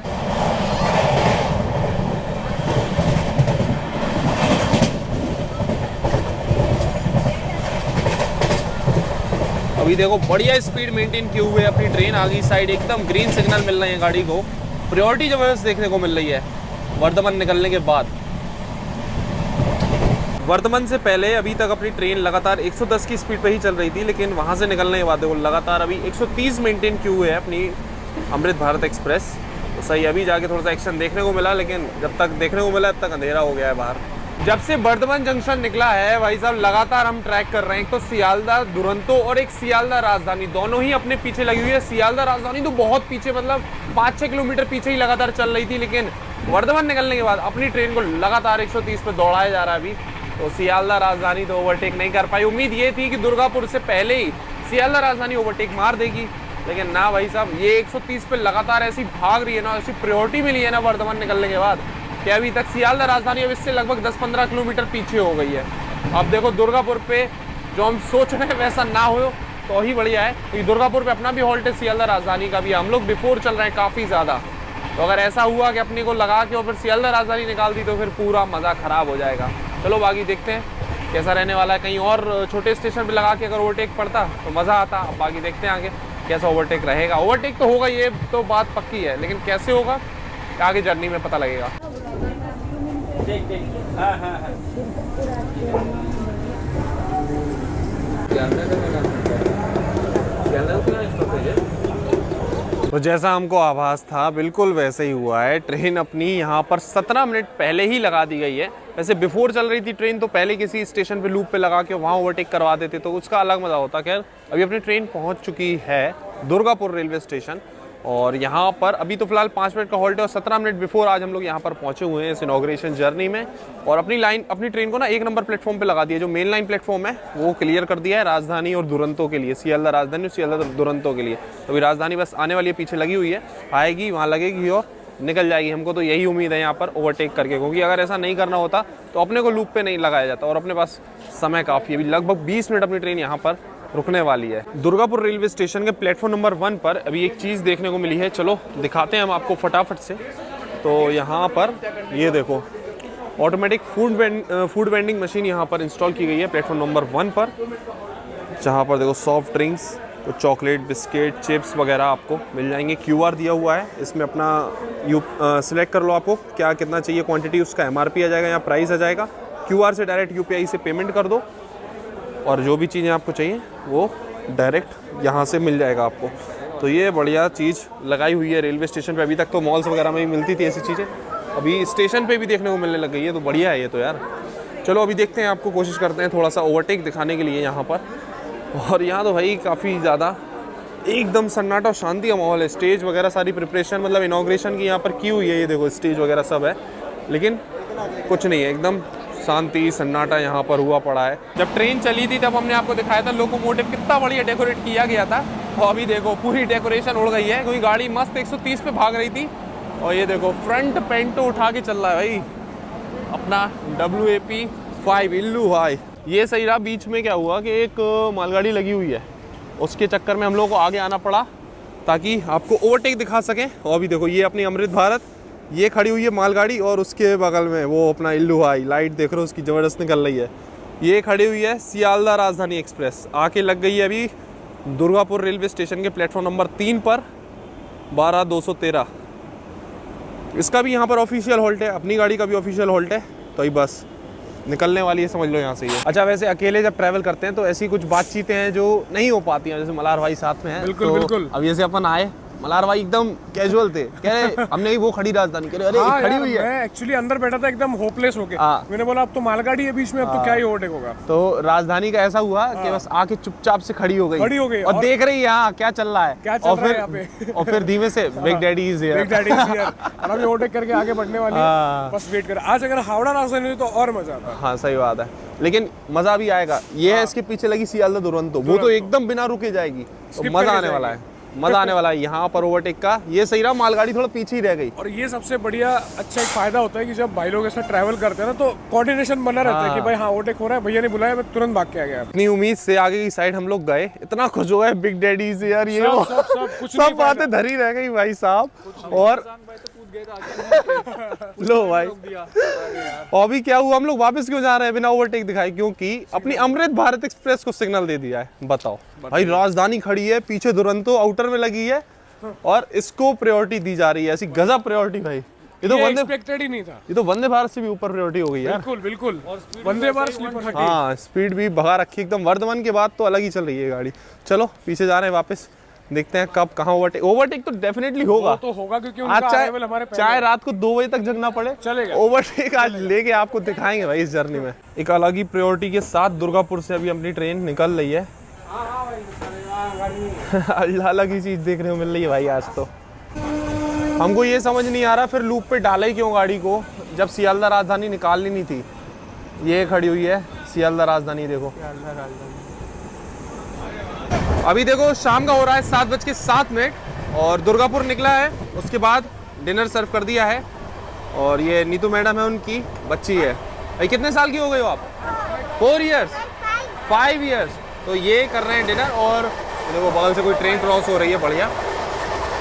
Speaker 1: अभी देखो बढ़िया स्पीड मेंटेन किए हुए अपनी ट्रेन आगे साइड, एकदम ग्रीन सिग्नल मिल रहे हैं गाड़ी को। प्रायोरिटी जबरदस्त देखने को मिल रही है वर्धमान निकलने के बाद। वर्धमान से पहले अभी तक अपनी ट्रेन लगातार 110 की स्पीड पे ही चल रही थी, लेकिन वहाँ से निकलने के बाद देखो लगातार अभी 130 मेंटेन की हुई है अपनी अमृत भारत एक्सप्रेस। तो सही, अभी जाके थोड़ा सा एक्शन देखने को मिला, लेकिन जब तक देखने को मिला तब तक अंधेरा हो गया है बाहर। जब से वर्धमान जंक्शन निकला है भाई साहब, लगातार हम ट्रैक कर रहे हैं। एक तो सियालदा दुरंतो और एक सियालदा राजधानी, दोनों ही अपने पीछे लगी हुई है। सियालदा राजधानी तो बहुत पीछे, मतलब 5-6 किलोमीटर पीछे ही लगातार चल रही थी, लेकिन वर्धमान निकलने के बाद अपनी ट्रेन को लगातार 130 पे दौड़ाया जा रहा है अभी। तो सियालदा राजधानी तो ओवरटेक नहीं कर पाई। उम्मीद ये थी कि दुर्गापुर से पहले ही सियालदा राजधानी ओवरटेक मार देगी, लेकिन ना भाई साहब, ये 130 पे लगातार ऐसी भाग रही है ना, ऐसी प्रायोरिटी मिली है ना वर्धमान निकलने के बाद कि अभी तक सियालदा राजधानी अब इससे लगभग 10-15 किलोमीटर पीछे हो गई है। अब देखो दुर्गापुर पे जो हम सोच रहे हैं वैसा ना हो तो ही बढ़िया है, क्योंकि दुर्गापुर पे अपना भी हॉल्ट है, सियालदा राजधानी का भी। हम लोग बिफोर चल रहे हैं काफ़ी ज़्यादा, तो अगर ऐसा हुआ कि अपने को लगा के और फिर सियालदा राजधानी निकाल दी तो फिर पूरा मज़ा ख़राब हो जाएगा। चलो बाकी देखते हैं कैसा रहने वाला है। कहीं और छोटे स्टेशन पे लगा के अगर ओवरटेक पड़ता तो मज़ा आता। अब बाकी देखते हैं आगे कैसा ओवरटेक रहेगा। ओवरटेक तो होगा, ये तो बात पक्की है, लेकिन कैसे होगा आगे जर्नी में पता लगेगा। तो जैसा हमको आभास था बिल्कुल वैसे ही हुआ है। ट्रेन अपनी यहाँ पर 17 मिनट पहले ही लगा दी गई है। वैसे बिफोर चल रही थी ट्रेन तो पहले किसी स्टेशन पे लूप पे लगा के वहाँ ओवरटेक करवा देते तो उसका अलग मज़ा होता। खैर अभी अपनी ट्रेन पहुँच चुकी है दुर्गापुर रेलवे स्टेशन, और यहाँ पर अभी तो फिलहाल 5 मिनट का हॉल्ट है, और 17 मिनट बिफोर आज हम लोग यहाँ पर पहुँचे हुए हैं इस इनॉग्रेशन जर्नी में। और अपनी ट्रेन को ना 1 नंबर प्लेटफॉर्म पे लगा दिया। जो मेन लाइन प्लेटफॉर्म है वो क्लियर कर दिया है राजधानी और दुरंतो के लिए, सियालदा राजधानी और सियालदा दुरंतो के लिए। तो अभी राजधानी बस आने वाली है, पीछे लगी हुई है, आएगी वहाँ लगेगी और निकल जाएगी। हमको तो यही उम्मीद है यहाँ पर ओवरटेक करके, क्योंकि अगर ऐसा नहीं करना होता तो अपने को लूप पे नहीं लगाया जाता, और अपने पास समय काफ़ी है। अभी लगभग 20 मिनट अपनी ट्रेन यहाँ पर रुकने वाली है। दुर्गापुर रेलवे स्टेशन के प्लेटफॉर्म नंबर 1 पर अभी एक चीज़ देखने को मिली है, चलो दिखाते हैं हम आपको फटाफट से। तो यहाँ पर ये देखो ऑटोमेटिक फूड वेंडिंग मशीन यहाँ पर इंस्टॉल की गई है प्लेटफॉर्म नंबर 1 पर, जहाँ पर देखो सॉफ्ट ड्रिंक्स, तो चॉकलेट, बिस्किट, चिप्स वगैरह आपको मिल जाएंगे। QR दिया हुआ है, इसमें अपना सिलेक्ट कर लो आपको क्या कितना चाहिए क्वांटिटी, उसका MRP आ जाएगा या प्राइस आ जाएगा। QR से डायरेक्ट UPI से पेमेंट कर दो, और जो भी चीज़ें आपको चाहिए वो डायरेक्ट यहाँ से मिल जाएगा आपको। तो ये बढ़िया चीज़ लगाई हुई है रेलवे स्टेशन पे। अभी तक तो मॉल्स वगैरह में भी मिलती थी ऐसी चीज़ें, अभी स्टेशन पे भी देखने को मिलने लग गई है, तो बढ़िया है ये तो यार। चलो अभी देखते हैं, आपको कोशिश करते हैं थोड़ा सा ओवरटेक दिखाने के लिए यहाँ पर। और यहाँ तो भाई काफ़ी ज़्यादा एकदम सन्नाटा और शांति का माहौल है। स्टेज वगैरह सारी प्रिपरेशन मतलब इनॉग्रेशन की यहाँ पर की हुई है, ये देखो स्टेज वगैरह सब है, लेकिन कुछ नहीं है, एकदम शांति सन्नाटा यहाँ पर हुआ पड़ा है। जब ट्रेन चली थी तब हमने आपको दिखाया था लोकोमोटिव कितना बढ़िया डेकोरेट किया गया था, और अभी देखो पूरी डेकोरेशन उड़ गई है, क्योंकि गाड़ी मस्त 130 पे भाग रही थी। और ये देखो फ्रंट पेंटो उठा के चल रहा है भाई अपना WAP5 इल्लू भाई। ये सही रहा, बीच में क्या हुआ कि एक मालगाड़ी लगी हुई है, उसके चक्कर में हम लोगों को आगे आना पड़ा ताकि आपको ओवरटेक दिखा सकें। और अभी देखो ये अपनी अमृत भारत ये खड़ी हुई है मालगाड़ी, और उसके बगल में वो अपना इल्लू भाई, लाइट देख रहे हो उसकी ज़बरदस्त निकल रही है। ये खड़ी हुई है सियालदा राजधानी एक्सप्रेस, आके लग गई है अभी दुर्गापुर रेलवे स्टेशन के प्लेटफॉर्म नंबर 3 पर 12213। इसका भी यहाँ पर ऑफिशियल हॉल्ट है, अपनी गाड़ी का भी ऑफिशियल हॉल्ट है। तो ये बस निकलने वाली है, समझ लो यहाँ से ये। अच्छा वैसे अकेले जब ट्रैवल करते हैं तो ऐसी कुछ बातचीतें हैं जो नहीं हो पाती हैं, जैसे मल्हार भाई साथ में है।
Speaker 2: बिल्कुल बिल्कुल।
Speaker 1: अब जैसे अपन आए, मल्हार भाई एकदम कैजुअल थे, कह रहे हमने वो खड़ी राजधानी, कह रहे अरे
Speaker 2: हाँ
Speaker 1: खड़ी हुई है।
Speaker 2: मैं एक्चुअली अंदर बैठा था एकदम होपलेस होके, मैंने बोला अब तो मालगाड़ी है बीच में, अब तो क्या ही ओवरटेक होगा।
Speaker 1: तो राजधानी का ऐसा हुआ कि बस आके चुपचाप से खड़ी हो गई और देख रही है क्या चल रहा है,
Speaker 2: क्या चल रहा है यहाँ पे।
Speaker 1: और फिर धीमे से big daddy is here,
Speaker 2: big daddy is here, और अभी ओवरटेक करके आगे बढ़ने वाली है, बस वेट कर। आज अगर हावड़ा राजधानी तो और मजा आता।
Speaker 1: हाँ सही बात है, लेकिन मजा भी आएगा। ये है इसके पीछे लगी सियालदा दुरंतो, वो तो एकदम बिना रुके जाएगी, तो मजा आने वाला है, मजा आने वाला है यहाँ पर ओवरटेक का। ये सही रहा, मालगाड़ी थोड़ा पीछे ही रह गई।
Speaker 2: और ये सबसे बढ़िया अच्छा एक फायदा होता है कि जब भाई लोग ऐसा ट्रैवल करते हैं ना तो कोऑर्डिनेशन बना रहता है कि भाई हाँ ओवरटेक हो रहा है, भैया ने बुलाया, मैं तुरंत भाग के आ गया।
Speaker 1: इतनी उम्मीद से आगे की साइड हम लोग गए, इतना खुश हो गए बिग डैडी से यार, ये सब बातें धरी रह गई भाई साहब। और लो भाई, और अभी क्या हुआ, हम लोग वापस क्यों जा रहे हैं बिना ओवरटेक दिखाए, क्योंकि अपनी अमृत भारत एक्सप्रेस को सिग्नल दे दिया है। बताओ भाई, राजधानी खड़ी है, पीछे दुरंतो आउटर में लगी है, और इसको प्रायोरिटी दी जा रही है, ऐसी गजब प्रायोरिटी भाई। ये तो
Speaker 2: ये
Speaker 1: वंदे
Speaker 2: एक्सपेक्टेड ही नहीं था।
Speaker 1: ये तो वंदे भारत से भी ऊपर प्रायोरिटी हो गई यार।
Speaker 2: बिल्कुल बिल्कुल, वंदे भारत स्लीपर।
Speaker 1: हाँ स्पीड भी भगा रखी एकदम, वर्धमान के बाद तो अलग ही चल रही है गाड़ी। चलो पीछे जा रहे हैं वापस, देखते हैं कब कहाँ ओवरटेक तो डेफिनेटली होगा।
Speaker 2: वो तो होगा क्योंकि
Speaker 1: आज
Speaker 2: उनका अराइवल हमारे पहले
Speaker 1: चाहे रात को 2 बजे तक जगना पड़े,
Speaker 2: चलेगा।
Speaker 1: ओवरटेक आज लेके आपको दिखाएंगे भाई इस जर्नी में। एक अलग ही प्रायोरिटी के साथ दुर्गापुर से अभी अपनी ट्रेन निकल रही है। अलग ही चीज देखने को मिल रही है भाई आज तो। हमको ये समझ नहीं आ रहा फिर लूप पे डाला ही क्यों गाड़ी को, जब सियालदा राजधानी निकालनी नहीं थी। ये खड़ी हुई है सियालदा राजधानी, देखो अभी देखो शाम का हो रहा है 7:07 और दुर्गापुर निकला है। उसके बाद डिनर सर्व कर दिया है और ये नीतू मैडम है, उनकी बच्ची है। भाई कितने साल की हो गई हो आप? 4 इयर्स 5 इयर्स। तो ये कर रहे हैं डिनर और देखो बगल से कोई ट्रेन क्रॉस हो रही है, बढ़िया।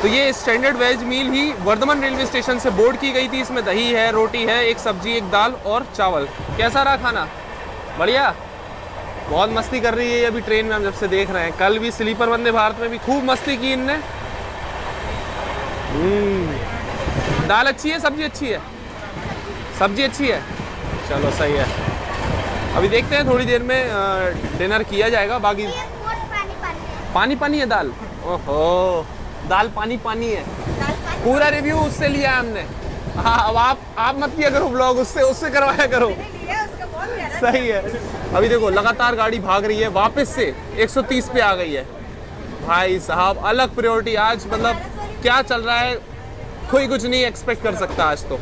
Speaker 1: तो ये स्टैंडर्ड वेज मील ही वर्धमान रेलवे स्टेशन से बोर्ड की गई थी। इसमें दही है, रोटी है, एक सब्जी, एक दाल और चावल। कैसा रहा खाना? बढ़िया, बहुत मस्ती कर रही है ये अभी ट्रेन में, हम जब से देख रहे हैं। कल भी स्लीपर वंदे भारत में भी खूब मस्ती की इनने। दाल अच्छी है, सब्जी अच्छी है, सब्जी अच्छी है, चलो सही है। अभी देखते हैं थोड़ी देर में डिनर किया जाएगा। बाकी पानी पानी है दाल, ओहो दाल पानी पानी है। पूरा रिव्यू उससे लिया है हमने। हाँ अब आप मत किया करो ब्लॉग, उससे करवाया करो। सही है। अभी देखो लगातार गाड़ी भाग रही है, वापस से 130 पे आ गई है भाई साहब। अलग प्रायोरिटी आज, मतलब क्या चल रहा है कोई कुछ नहीं एक्सपेक्ट कर सकता आज तो।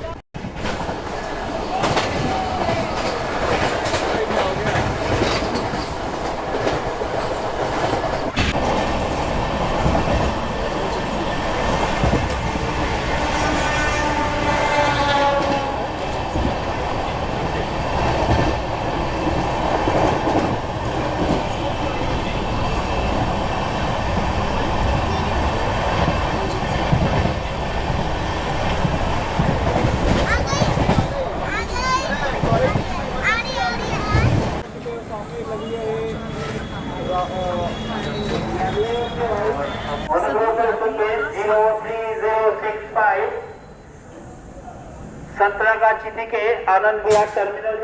Speaker 5: संतरागाछी के आनंद विहार टर्मिनल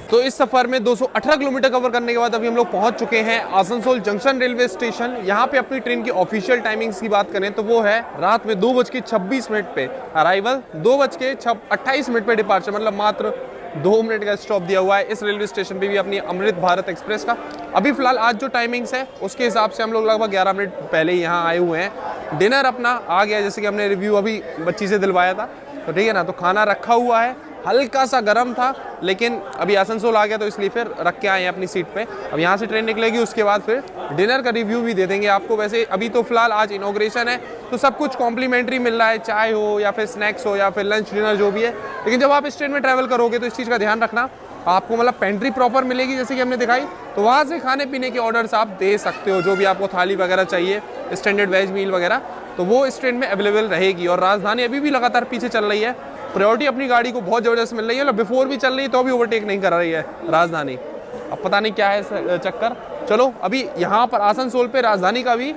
Speaker 1: तो इस सफर में 218 किलोमीटर कवर करने के बाद अभी हम लोग पहुंच चुके हैं आसनसोल जंक्शन रेलवे स्टेशन। यहाँ पे अपनी ट्रेन की ऑफिशियल टाइमिंग्स की बात करें तो वो है रात में 2:26 पे अराइवल, 2:28 पे डिपार्चर, मतलब मात्र 2 मिनट का स्टॉप दिया हुआ है इस रेलवे स्टेशन पे भी अपनी अमृत भारत एक्सप्रेस का। अभी फिलहाल आज जो टाइमिंग्स है उसके हिसाब से हम लोग लगभग 11 मिनट पहले ही यहाँ आए हुए हैं। डिनर अपना आ गया, जैसे कि हमने रिव्यू अभी बच्ची से दिलवाया था, तो ठीक है ना। तो खाना रखा हुआ है, हल्का सा गर्म था, लेकिन अभी आसनसोल आ गया तो इसलिए फिर रख के आए हैं अपनी सीट पे। अब यहाँ से ट्रेन निकलेगी, उसके बाद फिर डिनर का रिव्यू भी दे देंगे आपको। वैसे अभी तो फिलहाल आज इनॉग्रेशन है तो सब कुछ कॉम्प्लीमेंट्री मिल रहा है, चाय हो या फिर स्नैक्स हो या फिर लंच डिनर जो भी है। लेकिन जब आप इस ट्रेन में ट्रैवल करोगे तो इस चीज़ का ध्यान रखना, आपको मतलब पेंट्री प्रॉपर मिलेगी जैसे कि हमने दिखाई, तो वहाँ से खाने पीने के ऑर्डर्स आप दे सकते हो। जो भी आपको थाली वगैरह चाहिए, स्टैंडर्ड वेज मील वगैरह, तो वो इस ट्रेन में अवेलेबल रहेगी। और राजधानी अभी भी लगातार पीछे चल रही है, प्रायोरिटी अपनी गाड़ी को बहुत ज़बरदस्त मिल रही है। बिफोर भी चल रही है तो अभी ओवरटेक नहीं कर रही है राजधानी। अब पता नहीं क्या है चक्कर। चलो अभी यहाँ पर आसनसोल पे राजधानी का भी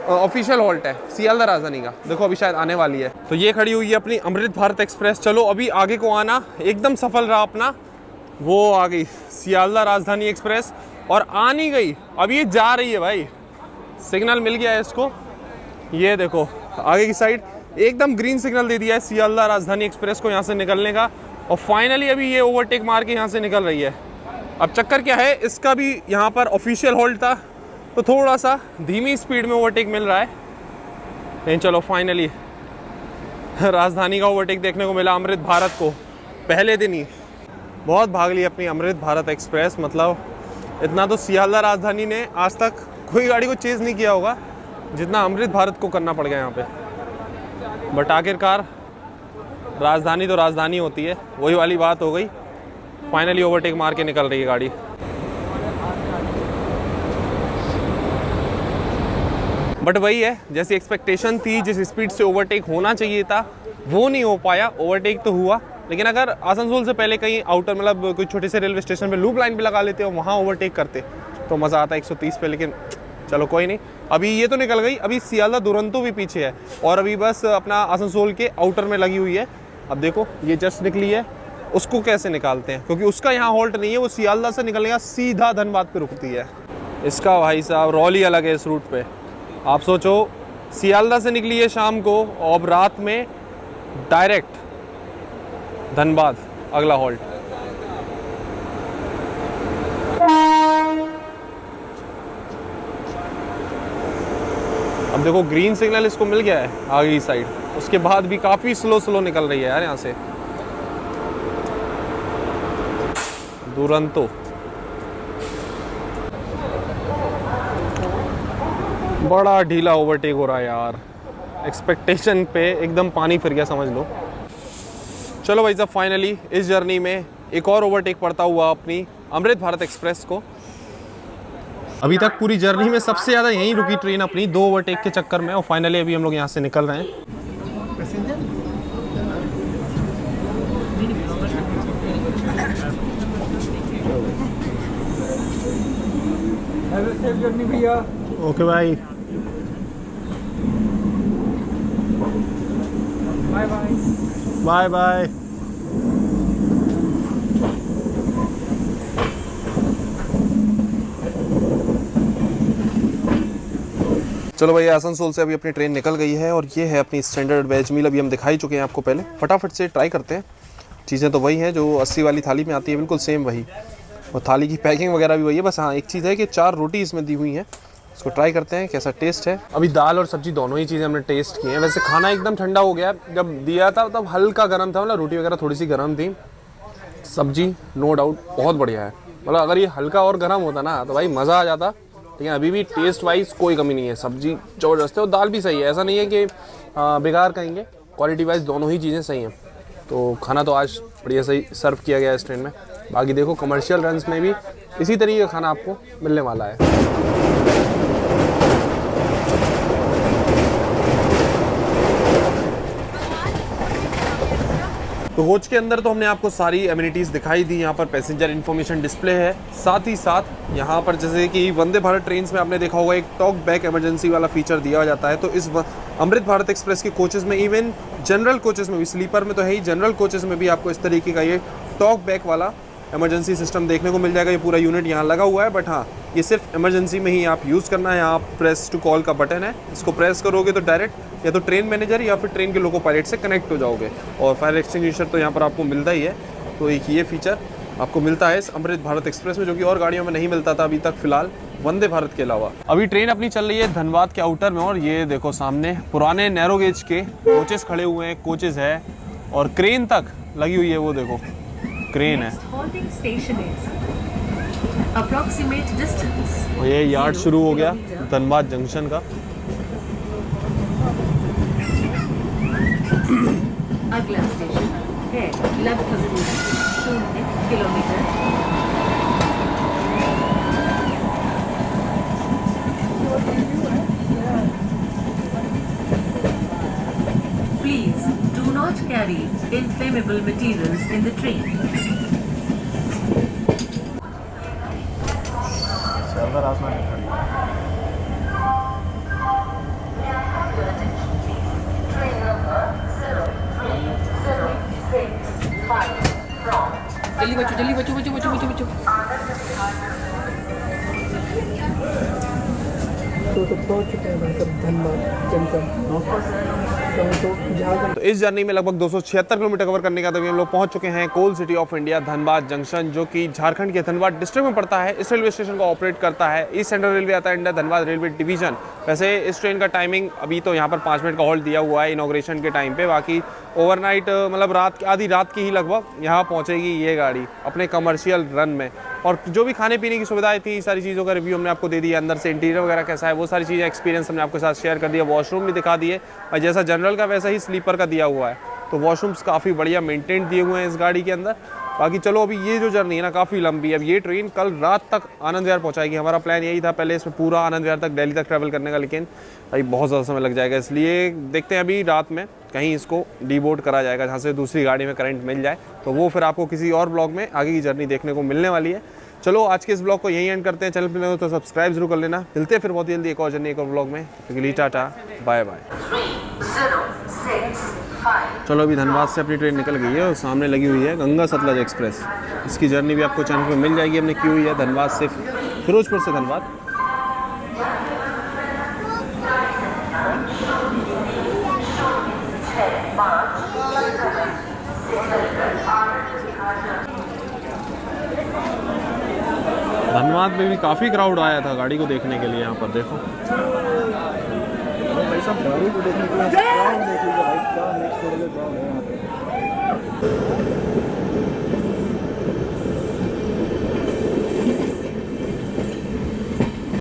Speaker 1: ऑफिशियल हॉल्ट है, सियालदा राजधानी का, देखो अभी शायद आने वाली है। तो ये खड़ी हुई है अपनी अमृत भारत एक्सप्रेस। चलो अभी आगे को आना एकदम सफल रहा अपना, वो आ गई सियालदा राजधानी एक्सप्रेस और आ नहीं गई, अब ये जा रही है भाई। सिग्नल मिल गया है इसको, ये देखो आगे की साइड एकदम ग्रीन सिग्नल दे दिया है सियालदा राजधानी एक्सप्रेस को यहाँ से निकलने का। और फाइनली अभी ये ओवरटेक मार के यहाँ से निकल रही है। अब चक्कर क्या है, इसका भी यहाँ पर ऑफिशियल हॉल्ट था तो थोड़ा सा धीमी स्पीड में ओवरटेक मिल रहा है। लेकिन चलो फाइनली राजधानी का ओवरटेक देखने को मिला अमृत भारत को पहले दिन ही। बहुत भाग ली अपनी अमृत भारत एक्सप्रेस, मतलब इतना तो सियालदा राजधानी ने आज तक कोई गाड़ी को चेज़ नहीं किया होगा जितना अमृत भारत को करना पड़ गया यहाँ पे। बट आखिरकार राजधानी तो राजधानी होती है, वही वाली बात हो गई। फाइनली ओवरटेक मार के निकल रही है गाड़ी। बट वही है, जैसी एक्सपेक्टेशन थी, जिस स्पीड से ओवरटेक होना चाहिए था वो नहीं हो पाया। ओवरटेक तो हुआ, लेकिन अगर आसनसोल से पहले कहीं आउटर मतलब कोई छोटे से रेलवे स्टेशन पे लूप लाइन भी लगा लेते और वहाँ ओवरटेक करते तो मज़ा आता 130 पे। लेकिन चलो कोई नहीं, अभी ये तो निकल गई, अभी सियालदा दुरंतो भी पीछे है और अभी बस अपना आसनसोल के आउटर में लगी हुई है। अब देखो ये जस्ट निकली है, उसको कैसे निकालते हैं, क्योंकि उसका यहाँ हॉल्ट नहीं है, वो सियालदा से निकलने का सीधा धनबाद पे रुकती है। इसका भाई साहब रौल ही अलग है इस रूट पे। आप सोचो सियालदा से निकली है शाम को और रात में डायरेक्ट धनबाद अगला हॉल्ट। अब देखो ग्रीन सिग्नल इसको मिल गया है आगे की साइड, उसके बाद भी काफी स्लो निकल रही है यार यहाँ से दुरंतो। बड़ा ढीला ओवरटेक हो रहा है यार, एक्सपेक्टेशन पे एकदम पानी फिर गया समझ लो। चलो भाई साहब फाइनली इस जर्नी में एक और ओवरटेक पड़ता हुआ अपनी अमृत भारत एक्सप्रेस को। अभी तक पूरी जर्नी में सबसे ज़्यादा यहीं रुकी ट्रेन अपनी 2 ओवरटेक के चक्कर में, और फाइनली अभी हम लोग यहाँ से निकल रहे हैं।
Speaker 4: सेफ जर्नी भैया।
Speaker 1: ओके भाई,
Speaker 4: बाय बाय।
Speaker 1: Bye bye. चलो भाई आसनसोल से अभी अपनी ट्रेन निकल गई है और ये है अपनी स्टैंडर्ड वेज मील। अभी हम दिखाई चुके हैं आपको पहले, फटाफट से ट्राई करते हैं। चीज़ें तो वही हैं जो 80 वाली थाली में आती है, बिल्कुल सेम वही, और थाली की पैकिंग वगैरह भी वही है। बस हाँ एक चीज़ है कि 4 रोटी इसमें दी हुई हैं। इसको ट्राई करते हैं कैसा टेस्ट है। अभी दाल और सब्जी दोनों ही चीज़ें हमने टेस्ट की हैं। वैसे खाना एकदम ठंडा हो गया, जब दिया था तब हल्का गर्म था, मतलब रोटी वगैरह थोड़ी सी गर्म थी। सब्जी नो डाउट बहुत बढ़िया है, मतलब अगर ये हल्का और गर्म होता ना तो भाई मज़ा आ जाता। लेकिन अभी भी टेस्ट वाइज कोई कमी नहीं है, सब्जी ज़बरदस्त है और दाल भी सही है। ऐसा नहीं है कि बेकार कहेंगे, क्वालिटी वाइज दोनों ही चीज़ें सही हैं। तो खाना तो आज बढ़िया सही सर्व किया गया है इस ट्रेन में। बाकी देखो कमर्शियल रन्स में भी इसी तरीके का खाना आपको मिलने वाला है। तो कोच के अंदर तो हमने आपको सारी एमिनिटीज़ दिखाई दी। यहाँ पर पैसेंजर इन्फॉर्मेशन डिस्प्ले है, साथ ही साथ यहाँ पर जैसे कि वंदे भारत ट्रेन्स में आपने देखा होगा एक टॉक बैक इमरजेंसी वाला फीचर दिया जाता है। तो इस अमृत भारत एक्सप्रेस के कोचेस में, इवन जनरल कोचेस में भी, स्लीपर में तो है ही, जनरल कोचेस में भी आपको इस तरीके का ये टॉक बैक वाला इमरजेंसी सिस्टम देखने को मिल जाएगा। ये पूरा यूनिट यहाँ लगा हुआ है, बट हाँ ये सिर्फ इमरजेंसी में ही आप यूज़ करना है। यहाँ प्रेस टू कॉल का बटन है, इसको प्रेस करोगे तो डायरेक्ट या तो ट्रेन मैनेजर या फिर ट्रेन के लोको पायलट से कनेक्ट हो जाओगे। और फायर एक्सटिंग्विशर तो यहाँ पर आपको मिलता ही है। तो एक ये फीचर आपको मिलता है इस अमृत भारत एक्सप्रेस में, जो कि और गाड़ियों में नहीं मिलता था अभी तक फिलहाल वंदे भारत के अलावा। अभी ट्रेन अपनी चल रही है धनबाद के आउटर में, और ये देखो सामने पुराने नैरो गेज के कोचेस खड़े हुए हैं, कोचेस है और क्रेन तक लगी हुई है। वो देखो क्रेन है। और ये यार्ड शुरू हो गया धनबाद जंक्शन का।
Speaker 6: अगला स्टेशन है लगभग 0 kilometre. Please do not carry inflammable materials in the train.
Speaker 4: जल्दी बच्चों, जल्दी बच्चों, बच्चों बच्चों बच्चों बच्चों। तो पहुंच चुके हैं भाई सब धनबाद जंक्शन।
Speaker 1: तो इस जर्नी में लगभग 276 किलोमीटर कवर करने का तभी हम लोग पहुंच चुके हैं coal city of India Dhanbad junction, जो कि झारखंड के धनबाद डिस्ट्रिक्ट में पड़ता है। इस रेलवे स्टेशन को ऑपरेट करता है ईस्ट सेंट्रल रेलवे आता है, इंडिया धनबाद रेलवे डिवीजन। वैसे इस ट्रेन का टाइमिंग अभी तो यहाँ पर 5 मिनट का हॉल्ट दिया हुआ है इनॉग्रेशन के टाइम पे। बाकी ओवरनाइट मतलब रात आधी रात की ही लगभग यहाँ पहुँचेगी ये गाड़ी अपने कमर्शियल रन में। और जो भी खाने पीने की सुविधाएं थी, सारी चीज़ों का रिव्यू हमने आपको दे दिया। अंदर से इंटीरियर वगैरह कैसा है वो सारी चीज़ें एक्सपीरियंस हमने आपके साथ शेयर कर दिया। वॉशरूम भी दिखा दिए, और जैसा जनरल का वैसा ही स्लीपर का दिया हुआ है। तो वॉशरूम्स काफ़ी बढ़िया मेंटेन दिए हुए हैं इस गाड़ी के अंदर। बाकी चलो अभी ये जो जर्नी है ना काफ़ी लंबी है। अब ये ट्रेन कल रात तक आनंद विहार पहुँचाएगी। हमारा प्लान यही था पहले इसमें पूरा आनंद विहार तक दिल्ली तक ट्रैवल करने का, लेकिन भाई बहुत ज़्यादा समय लग जाएगा। इसलिए देखते हैं अभी रात में कहीं इसको डीबोर्ड करा जाएगा, जहाँ से दूसरी गाड़ी में करंट मिल जाए। तो वो फिर आपको किसी और ब्लॉग में आगे की जर्नी देखने को मिलने वाली है। चलो आज के इस ब्लॉग को यहीं एंड करते हैं। चैनल पर नए हो तो सब्सक्राइब जरूर कर लेना। मिलते हैं फिर बहुत जल्दी एक और जर्नी एक और ब्लॉग में। तो के लिए टाटा बाय बाय।
Speaker 6: 3065.
Speaker 1: चलो अभी धनबाद से अपनी ट्रेन निकल गई है और सामने लगी हुई है गंगा सतलज एक्सप्रेस। इसकी जर्नी भी आपको चैनल पे मिल जाएगी, हमने की हुई है धनबाद से फिरोजपुर से धनबाद। धनबाद में भी काफ़ी क्राउड आया था गाड़ी को देखने के लिए। यहाँ पर देखो
Speaker 3: भाई साहब गाड़ी को देखने के लिए ग्राउंड देख लीजिए भाई, क्या नेक्स्ट लेवल ग्राउंड है यहाँ पे।